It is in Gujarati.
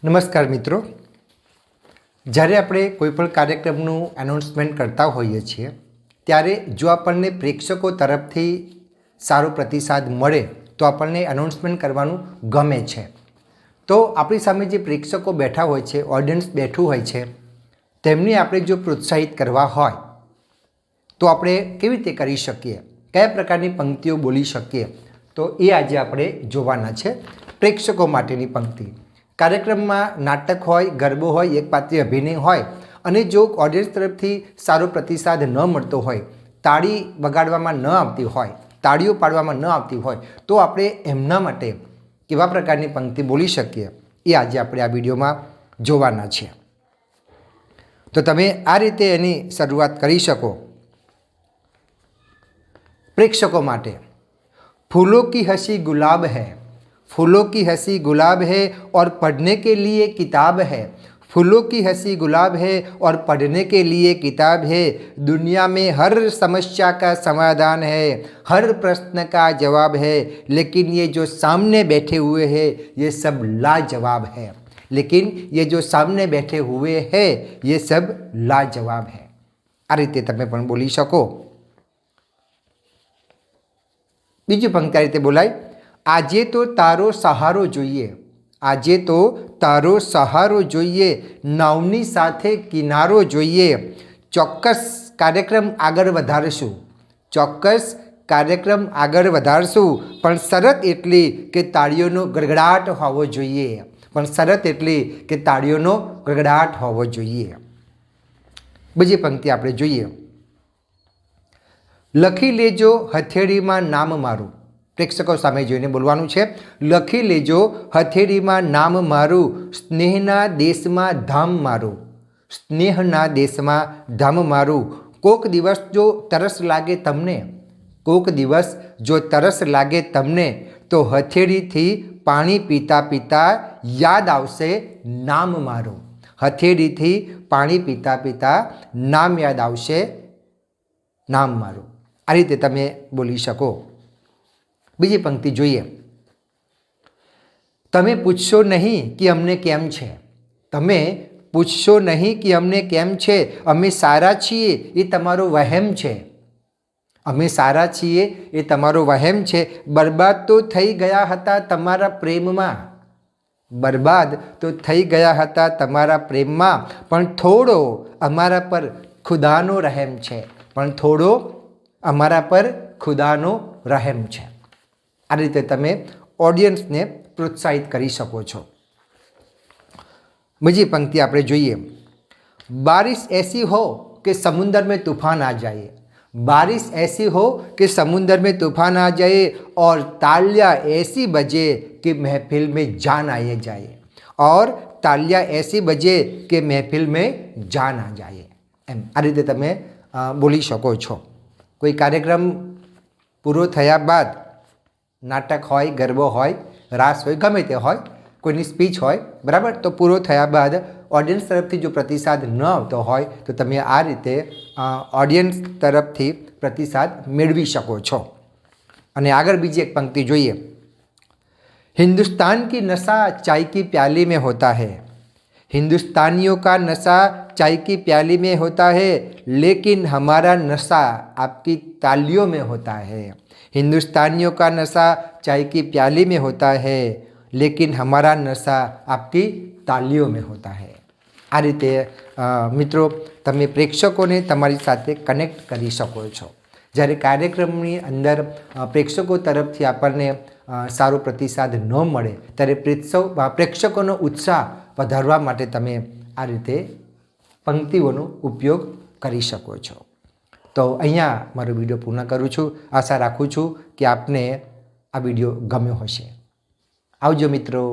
નમસ્કાર મિત્રો, જ્યારે આપણે કોઈપણ કાર્યક્રમનું એનાઉન્સમેન્ટ કરતા હોઈએ છીએ ત્યારે જો આપણને પ્રેક્ષકો તરફથી સારો પ્રતિસાદ મળે તો આપણને એનાઉન્સમેન્ટ કરવાનું ગમે છે. તો આપણી સામે જે પ્રેક્ષકો બેઠા હોય છે, ઓડિયન્સ બેઠું હોય છે, તેમને આપણે જો પ્રોત્સાહિત કરવા હોય તો આપણે કેવી રીતે કરી શકીએ, કયા પ્રકારની પંક્તિઓ બોલી શકીએ, તો એ આજે આપણે જોવાના છે. પ્રેક્ષકો માટેની પંક્તિ. કાર્યક્રમમાં નાટક હોય, ગરબો હોય, એકપાત્રીય અભિનય હોય અને જો ઓડિયન્સ તરફથી સારો પ્રતિસાદ ન મળતો હોય, તાળી વગાડવામાં ન આવતી હોય, તાળીઓ પાડવામાં ન આવતી હોય, તો આપણે એમના માટે કેવા પ્રકારની પંક્તિ બોલી શકીએ એ આજે આપણે આ વિડીયોમાં જોવાના છે. તો તમે આ રીતે એની શરૂઆત કરી શકો. પ્રેક્ષકો માટે. फूलों की हंसी गुलाब है, फूलों की हंसी गुलाब है और पढ़ने के लिए किताब है. फूलों की हंसी गुलाब है और पढ़ने के लिए किताब है. दुनिया में हर समस्या का समाधान है, हर प्रश्न का जवाब है, लेकिन ये जो सामने बैठे हुए हैं ये सब लाजवाब है. लेकिन ये जो सामने बैठे हुए हैं ये सब लाजवाब है. આ રીતે તમે પણ બોલી શકો. બીજી પંક્તિ આ રીતે બોલાય. આજે તો તારો સહારો જોઈએ, આજે તો તારો સહારો જોઈએ, નાવની સાથે કિનારો જોઈએ. ચોક્કસ કાર્યક્રમ આગળ વધારશું, ચોક્કસ કાર્યક્રમ આગળ વધારશું, પણ શરત એટલી કે તાળીઓનો ગડગડાટ હોવો જોઈએ, પણ શરત એટલી કે તાળીઓનો ગડગડાટ હોવો જોઈએ. બીજી પંક્તિ આપણે જોઈએ. લખી લેજો હથેળીમાં નામ મારું. પ્રેક્ષકો સામે જોઈને બોલવાનું છે. લખી લેજો હથેળીમાં નામ મારું, સ્નેહના દેશમાં ધામ મારું, સ્નેહના દેશમાં ધામ મારું. કોક દિવસ જો તરસ લાગે તમને, કોક દિવસ જો તરસ લાગે તમને, તો હથેળીથી પાણી પીતા પીતા યાદ આવશે નામ મારું. હથેળીથી પાણી પીતા પીતા નામ યાદ આવશે, નામ મારું. આ રીતે તમે બોલી શકો. બીજી પંક્તિ જોઈએ. તમે પૂછશો નહીં કે અમને કેમ છે, તમે પૂછશો નહીં કે અમને કેમ છે, અમે સારા છીએ એ તમારો વહેમ છે, અમે સારા છીએ એ તમારો વહેમ છે. બરબાદ તો થઈ ગયા હતા તમારા પ્રેમમાં, બરબાદ તો થઈ ગયા હતા તમારા પ્રેમમાં, પણ થોડો અમારા પર ખુદાનો રહેમ છે, પણ થોડો અમારા પર ખુદાનો રહેમ છે. આ રીતે તમે ઓડિયન્સને પ્રોત્સાહિત કરી શકો છો. બીજી પંક્તિ આપણે જોઈએ. बारिश ऐसी हो कि समुंदर में तूफान आ जाए, बारिश ऐसी हो कि समुंदर में तूफान आ जाए और तालियां ऐसी बजे कि महफिल में जान आ जाए, और तालियां ऐसी बजे कि महफिल में जान आ जाए. એમ આ રીતે તમે બોલી શકો છો. કોઈ કાર્યક્રમ પૂરો થયા બાદ, નાટક હોય, ગરબો હોય, રાસ હોય, ગમે તે હોય, કોઈની સ્પીચ હોય, બરાબર, તો પૂરો થયા બાદ ઓડિયન્સ તરફથી જો પ્રતિસાદ ન આવતો હોય તો તમે આ રીતે ઓડિયન્સ તરફથી પ્રતિસાદ મેળવી શકો છો. અને આગળ બીજી એક પંક્તિ જોઈએ. हिंदुस्तान की नशा चाय की प्याली में होता है, हिंदुस्तानियों का नशा चाय की प्याली में होता है, लेकिन हमारा नशा आपकी तालियों में होता है. हिंदुस्तानियों का नशा चाय की प्याली में होता है, लेकिन हमारा नशा आपकी तालियों में होता है. આ રીતે મિત્રો તમે પ્રેક્ષકોને તમારી સાથે કનેક્ટ કરી શકો છો. જ્યારે કાર્યક્રમની અંદર પ્રેક્ષકો તરફથી આપણને સારો પ્રતિસાદ ન મળે ત્યારે પ્રેક્ષકોનો ઉત્સાહ વધારવા માટે તમે આ રીતે પંક્તિઓનો ઉપયોગ કરી શકો છો. તો અહીંયા મારો વિડીયો પૂર્ણ કરું છું. આશા રાખું છું કે આપને આ વિડીયો ગમ્યો હશે. આવજો મિત્રો.